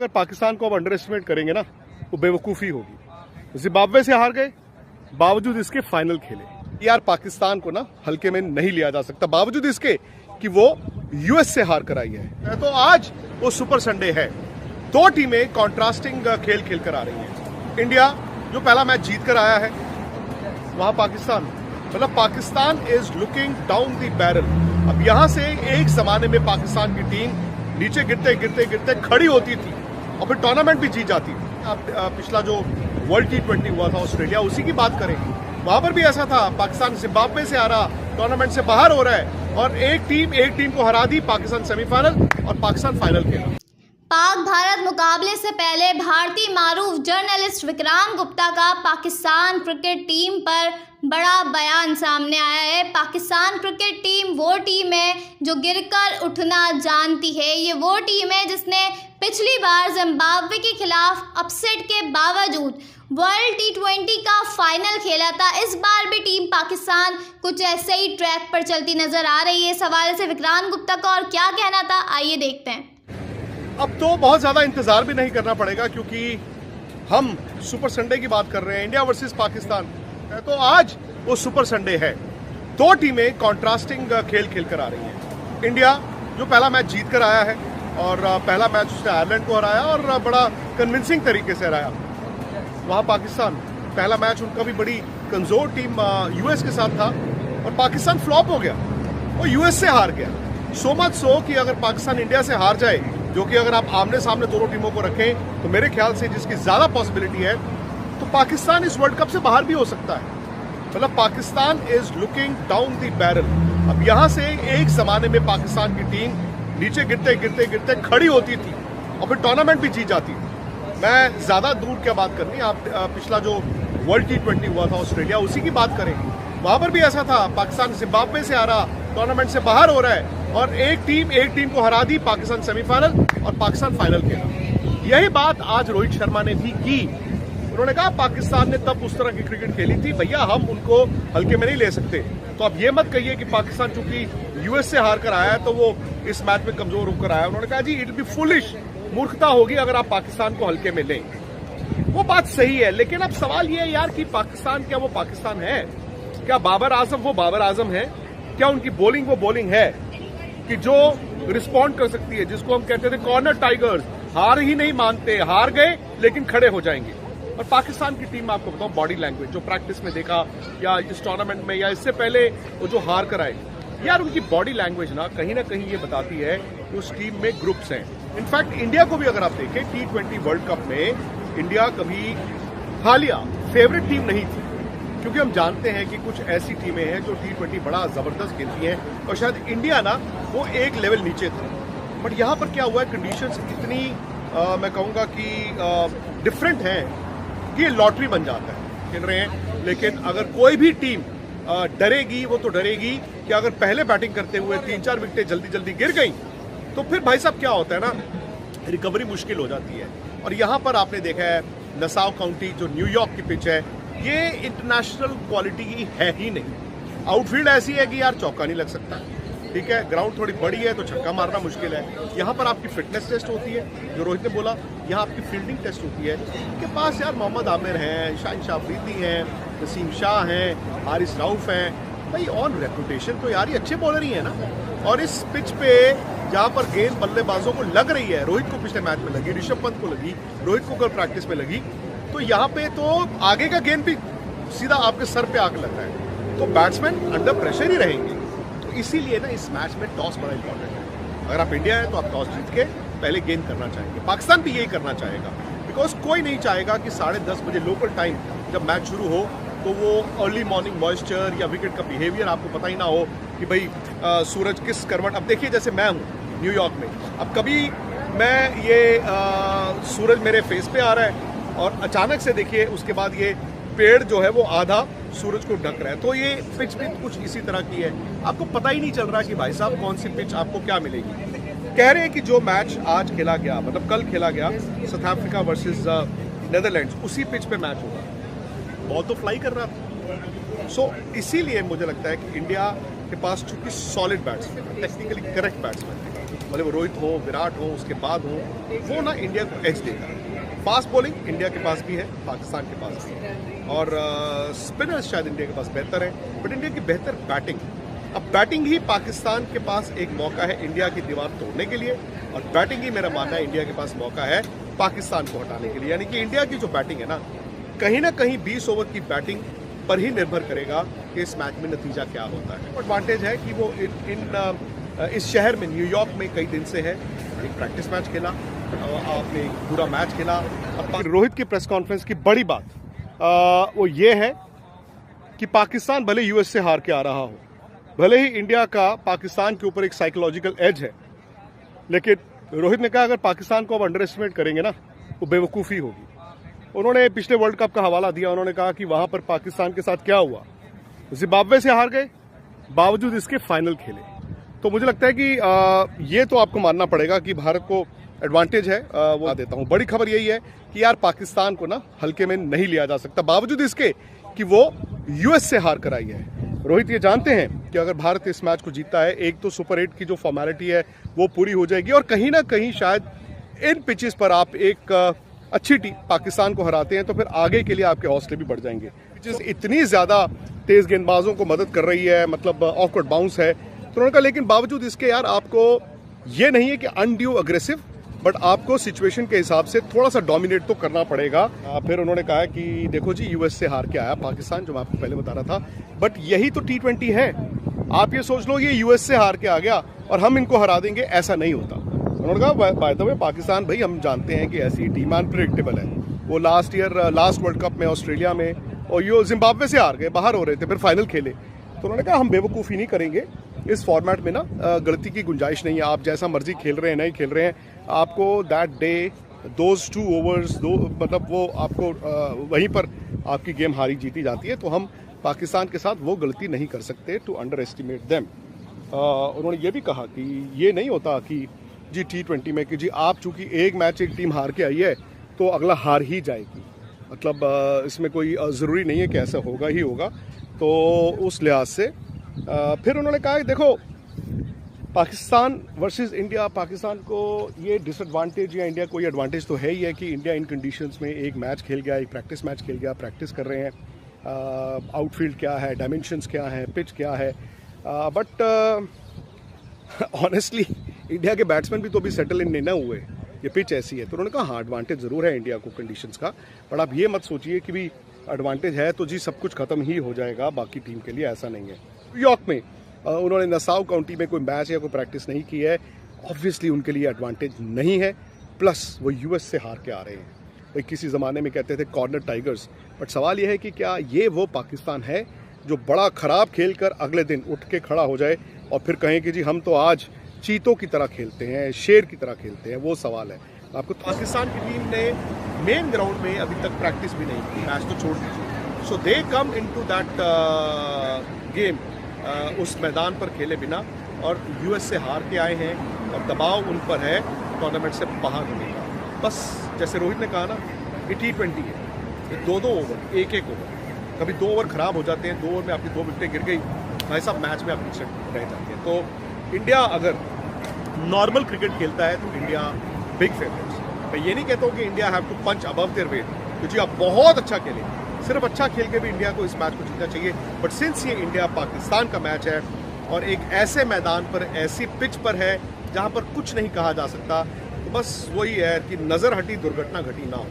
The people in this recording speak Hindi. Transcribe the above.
अगर पाकिस्तान को अब अंडर एस्टिमेट करेंगे ना वो बेवकूफ़ी होगी। जिम्बाब्वे से हार गए, बावजूद इसके फाइनल खेले। यार पाकिस्तान को ना हल्के में नहीं लिया जा सकता, बावजूद इसके कि वो यूएस से हार कर आई है। तो आज वो सुपर संडे है, दो टीमें कॉन्ट्रास्टिंग खेल खेल कर आ रही हैं। इंडिया जो पहला मैच जीत कर आया है, वहां पाकिस्तान, मतलब Pakistan is looking down the barrel. अब यहां से एक जमाने में पाकिस्तान की टीम नीचे गिरते गिरते गिरते खड़ी होती थी और फिर टूर्नामेंट भी जीत जाती थी। अब पिछला जो वर्ल्ड T20 हुआ था ऑस्ट्रेलिया, उसी की बात करें, वहां पर भी ऐसा था। पाकिस्तान जिम्बाब्वे से हारा, टूर्नामेंट से बाहर हो रहा है और एक टीम को हरा दी। पाकिस्तान सेमीफाइनल और पाकिस्तान फाइनल खेला। पाक भारत मुकाबले से पहले भारतीय मारूफ जर्नलिस्ट विक्रांत गुप्ता का पाकिस्तान क्रिकेट टीम पर बड़ा बयान सामने आया है। पाकिस्तान क्रिकेट टीम वो टीम है जो गिरकर उठना जानती है। ये वो टीम है जिसने पिछली बार जिम्बाब्वे के खिलाफ अपसेट के बावजूद वर्ल्ड T20 का फाइनल खेला था। इस बार भी टीम पाकिस्तान कुछ ऐसे ही ट्रैक पर चलती नजर आ रही है। इस हवाले से विक्रांत गुप्ता का और क्या कहना था, आइए देखते हैं। अब तो बहुत ज्यादा इंतजार भी नहीं करना पड़ेगा, क्योंकि हम सुपर संडे की बात कर रहे हैं, इंडिया वर्सेस पाकिस्तान। तो आज वो सुपर संडे है, दो टीमें कॉन्ट्रास्टिंग खेल खेल कर आ रही हैं। इंडिया जो पहला मैच जीत कर आया है और पहला मैच उसने आयरलैंड को हराया और बड़ा कन्विंसिंग तरीके से हराया। वहां पाकिस्तान, पहला मैच उनका भी बड़ी कमजोर टीम यूएस के साथ था और पाकिस्तान फ्लॉप हो गया, वो यूएस से हार गया। सो मच सो कि अगर पाकिस्तान इंडिया से हार जाए, जो कि अगर आप आमने सामने दोनों टीमों को रखें तो मेरे ख्याल से जिसकी ज्यादा पॉसिबिलिटी है, तो पाकिस्तान इस वर्ल्ड कप से बाहर भी हो सकता है। मतलब Pakistan is looking down the barrel. अब यहां से एक जमाने में पाकिस्तान की टीम नीचे गिरते गिरते गिरते खड़ी होती थी और फिर टूर्नामेंट भी जीत जाती थी। मैं ज्यादा दूर क्या बात करनी, आप पिछला जो वर्ल्ड T20 हुआ था ऑस्ट्रेलिया, उसी की बात करें, वहां पर भी ऐसा था। पाकिस्तान जिम्बाब्वे से हारा, टूर्नामेंट से बाहर हो रहा है और एक टीम को हरा दी। पाकिस्तान सेमीफाइनल और पाकिस्तान फाइनल खेला। यही बात आज रोहित शर्मा ने भी की। उन्होंने कहा पाकिस्तान ने तब उस तरह की क्रिकेट खेली थी, भैया हम उनको हल्के में नहीं ले सकते। तो अब ये मत कहिए कि पाकिस्तान चूंकि यूएस से हार कर आया है तो वो इस मैच में कमजोर होकर आया। उन्होंने कहा जी इट बी फुलिश, मूर्खता होगी अगर आप पाकिस्तान को हल्के में लें। वो बात सही है, लेकिन अब सवाल ये है यार कि पाकिस्तान क्या वो पाकिस्तान है? क्या बाबर आजम वो बाबर आजम है? क्या उनकी बॉलिंग वो बॉलिंग है कि जो रिस्पॉन्ड कर सकती है, जिसको हम कहते थे कॉर्नर टाइगर्स, हार ही नहीं मानते, हार गए लेकिन खड़े हो जाएंगे। और पाकिस्तान की टीम, आपको बताऊं, बॉडी लैंग्वेज जो प्रैक्टिस में देखा या इस टूर्नामेंट में या इससे पहले वो जो हार कर आए, यार उनकी बॉडी लैंग्वेज ना कहीं ये बताती है कि उस टीम में ग्रुप्स हैं। इनफैक्ट इंडिया को भी अगर आप देखें T20 वर्ल्ड कप में इंडिया कभी हालिया फेवरेट टीम नहीं थी, क्योंकि हम जानते हैं कि कुछ ऐसी टीमें हैं जो T20 बड़ा जबरदस्त खेलती हैं और शायद इंडिया ना वो एक लेवल नीचे था। बट यहाँ पर क्या हुआ है, कंडीशंस इतनी मैं कहूँगा कि डिफरेंट हैं कि ये लॉटरी बन जाता है। खेल रहे हैं, लेकिन अगर कोई भी टीम डरेगी, वो तो डरेगी कि अगर पहले बैटिंग करते हुए 3-4 विकेटें जल्दी जल्दी गिर गई तो फिर भाई साहब क्या होता है ना, रिकवरी मुश्किल हो जाती है। और यहाँ पर आपने देखा है नसाउ काउंटी जो न्यूयॉर्क की पिच है, ये इंटरनेशनल क्वालिटी की है ही नहीं। आउटफील्ड ऐसी है कि यार चौका नहीं लग सकता, ठीक है, ग्राउंड थोड़ी बड़ी है तो छक्का मारना मुश्किल है। यहाँ पर आपकी फिटनेस टेस्ट होती है, जो रोहित ने बोला, यहाँ आपकी फील्डिंग टेस्ट होती है। इनके पास यार मोहम्मद आमिर हैं, शाहिन अफरीदी हैं, नसीम शाह हैं, हारिस रऊफ हैं, भाई ऑन रेपुटेशन तो यार ये अच्छे बॉलर ही है ना। और इस पिच पे जहाँ पर गेंद बल्लेबाजों को लग रही है, रोहित को पिछले मैच में लगी, ऋषभ पंत को लगी, रोहित को कल प्रैक्टिस में लगी, तो यहाँ पे तो आगे का गेंद भी सीधा आपके सर पे आके लगता है, तो बैट्समैन अंडर प्रेशर ही रहेंगे। तो इसीलिए ना इस मैच में टॉस बड़ा इंपॉर्टेंट है। अगर आप इंडिया है तो आप टॉस जीत के पहले गेंद करना चाहेंगे। पाकिस्तान भी यही करना चाहेगा, बिकॉज कोई नहीं चाहेगा कि 10:30 बजे लोकल टाइम जब मैच शुरू हो तो वो अर्ली मॉर्निंग मॉइस्चर या विकेट का बिहेवियर आपको पता ही ना हो कि भाई सूरज किस करवट। अब देखिए जैसे मैं हूँ न्यूयॉर्क में, अब कभी मैं ये सूरज मेरे फेस पे आ रहा है और अचानक से देखिए उसके बाद ये पेड़ जो है वो आधा सूरज को ढक रहा है। तो ये पिच भी कुछ इसी तरह की है, आपको पता ही नहीं चल रहा कि भाई साहब कौन सी पिच आपको क्या मिलेगी। कह रहे हैं कि जो मैच आज खेला गया, मतलब कल खेला गया, साउथ अफ्रीका वर्सेस नेदरलैंड्स, उसी पिच पे मैच होगा। बॉल तो फ्लाई कर रहा था। सो इसीलिए मुझे लगता है कि इंडिया के पास चूंकि solid batsman, technically correct batsman, भले वो रोहित हो, विराट हो, उसके बाद हो, वो ना इंडिया को एज देगा। फास्ट बॉलिंग इंडिया के पास भी है, पाकिस्तान के पास भी है, और स्पिनर्स शायद इंडिया के पास बेहतर है, बट इंडिया की बेहतर बैटिंग। अब बैटिंग ही पाकिस्तान के पास एक मौका है इंडिया की दीवार तोड़ने के लिए, और बैटिंग ही मेरा मानना है इंडिया के पास मौका है पाकिस्तान को हटाने के लिए। यानी कि इंडिया की जो बैटिंग है ना कहीं 20 ओवर की बैटिंग पर ही निर्भर करेगा कि इस मैच में नतीजा क्या होता है। एडवांटेज है कि वो इस शहर में, न्यूयॉर्क में कई दिन से है, एक प्रैक्टिस मैच खेला, आपने एक पूरा मैच खेला। अब रोहित की प्रेस कॉन्फ्रेंस की बड़ी बात वो ये है कि पाकिस्तान भले यूएस से हार के आ रहा हो, भले ही इंडिया का पाकिस्तान के ऊपर एक साइकोलॉजिकल एज है, लेकिन रोहित ने कहा अगर पाकिस्तान को अब अंडर एस्टिमेट करेंगे ना, वो बेवकूफ़ी होगी। उन्होंने पिछले वर्ल्ड कप का हवाला दिया, उन्होंने कहा कि वहां पर पाकिस्तान के साथ क्या हुआ, जिम्बाब्वे से हार गए, बावजूद इसके फाइनल खेले। तो मुझे लगता है कि ये तो आपको मानना पड़ेगा कि भारत को एडवांटेज है। वो देता हूं, बड़ी खबर यही है कि यार पाकिस्तान को ना हल्के में नहीं लिया जा सकता, बावजूद इसके कि वो यूएस से हार कर आई है। रोहित ये जानते हैं कि अगर भारत इस मैच को जीतता है, एक तो सुपर 8 की जो फॉर्मेलिटी है वो पूरी हो जाएगी, और कहीं ना कहीं शायद इन पिचेस पर आप एक अच्छी टीम पाकिस्तान को हराते हैं तो फिर आगे के लिए आपके हौसले भी बढ़ जाएंगे। पिचेस इतनी ज्यादा तेज गेंदबाजों को मदद कर रही है, मतलब ऑकवर्ड बाउंस है, तो उन्होंने कहा लेकिन बावजूद इसके यार आपको ये नहीं है कि अनड्यू अग्रेसिव, बट आपको सिचुएशन के हिसाब से थोड़ा सा डोमिनेट तो करना पड़ेगा। फिर उन्होंने कहा कि देखो जी, यूएस से हार के आया पाकिस्तान, जो मैं आपको पहले बता रहा था, बट यही तो T20 है। आप ये सोच लो ये यूएस से हार के आ गया और हम इनको हरा देंगे, ऐसा नहीं होता। उन्होंने कहा बाय द वे पाकिस्तान भाई हम जानते हैं कि ऐसी टीम अनप्रेडिक्टेबल है। वो लास्ट वर्ल्ड कप में ऑस्ट्रेलिया में और ये जिम्बाब्वे से हार गए, बाहर हो रहे थे, फिर फाइनल खेले। तो उन्होंने कहा हम बेवकूफ़ी नहीं करेंगे, इस फॉर्मेट में ना गलती की गुंजाइश नहीं है। आप जैसा मर्जी खेल रहे हैं, नहीं खेल रहे हैं, आपको दैट डे दोज 2 ओवर्स मतलब वो आपको वहीं पर आपकी गेम हारी जीती जाती है। तो हम पाकिस्तान के साथ वो गलती नहीं कर सकते टू अंडर एस्टिमेट देम। उन्होंने ये भी कहा कि ये नहीं होता कि जी T20 में कि जी आप चूंकि एक मैच एक टीम हार के आई है तो अगला हार ही जाएगी, मतलब इसमें कोई ज़रूरी नहीं है कि ऐसा होगा ही होगा। तो उस लिहाज से फिर उन्होंने कहा कि देखो पाकिस्तान वर्सेस इंडिया, पाकिस्तान को ये डिसएडवांटेज या इंडिया को ये एडवांटेज तो है ही है कि इंडिया इन कंडीशंस में एक मैच खेल गया, एक प्रैक्टिस मैच खेल गया, प्रैक्टिस कर रहे हैं, आउटफील्ड क्या है, डायमेंशंस क्या है, पिच क्या है, बट ऑनेस्टली इंडिया के बैट्समैन भी तो अभी सेटल इन नहीं ना हुए, ये पिच ऐसी है। तो उन्होंने कहा हाँ एडवांटेज ज़रूर है इंडिया को कंडीशंस का, बट आप ये मत सोचिए कि भी एडवांटेज है तो जी सब कुछ खत्म ही हो जाएगा बाकी टीम के लिए, ऐसा नहीं है। न्यूयॉर्क में उन्होंने नसाउ काउंटी में कोई मैच या कोई प्रैक्टिस नहीं की है, ऑब्वियसली उनके लिए एडवांटेज नहीं है, प्लस वो यूएस से हार के आ रहे हैं। भाई किसी ज़माने में कहते थे कॉर्नर टाइगर्स, बट सवाल यह है कि क्या ये वो पाकिस्तान है जो बड़ा ख़राब खेल कर अगले दिन उठ के खड़ा हो जाए और फिर कहें कि जी हम तो आज चीतों की तरह खेलते हैं, शेर की तरह खेलते हैं, वो सवाल है। आपको पाकिस्तान की टीम ने मेन ग्राउंड में अभी तक प्रैक्टिस भी नहीं की, मैच तो छोड़ दीजिए। सो दे कम इनटू दैट गेम उस मैदान पर खेले बिना, और यूएस से हार के आए हैं और दबाव उन पर है टूर्नामेंट से बाहर होने का। बस जैसे रोहित ने कहा ना, ये T20 है, ये 2-2 ओवर, एक ओवर, कभी 2 ओवर खराब हो जाते हैं, 2 ओवर में आपकी 2 विकेटें गिर गई, भाई साहब मैच में आप पीछे रह जाते हैं। तो इंडिया अगर नॉर्मल क्रिकेट खेलता है तो इंडिया बिग फेवरेट्स। मैं ये नहीं कहता हूँ कि India have to punch above their weight, क्योंकि आप बहुत अच्छा खेलें, सिर्फ अच्छा खेल के भी इंडिया को इस मैच को जीतना चाहिए। बट सिंस ये इंडिया पाकिस्तान का मैच है और एक ऐसे मैदान पर, ऐसी पिच पर है जहाँ पर कुछ नहीं कहा जा सकता, तो बस वही है कि नज़र हटी दुर्घटना घटी ना हो।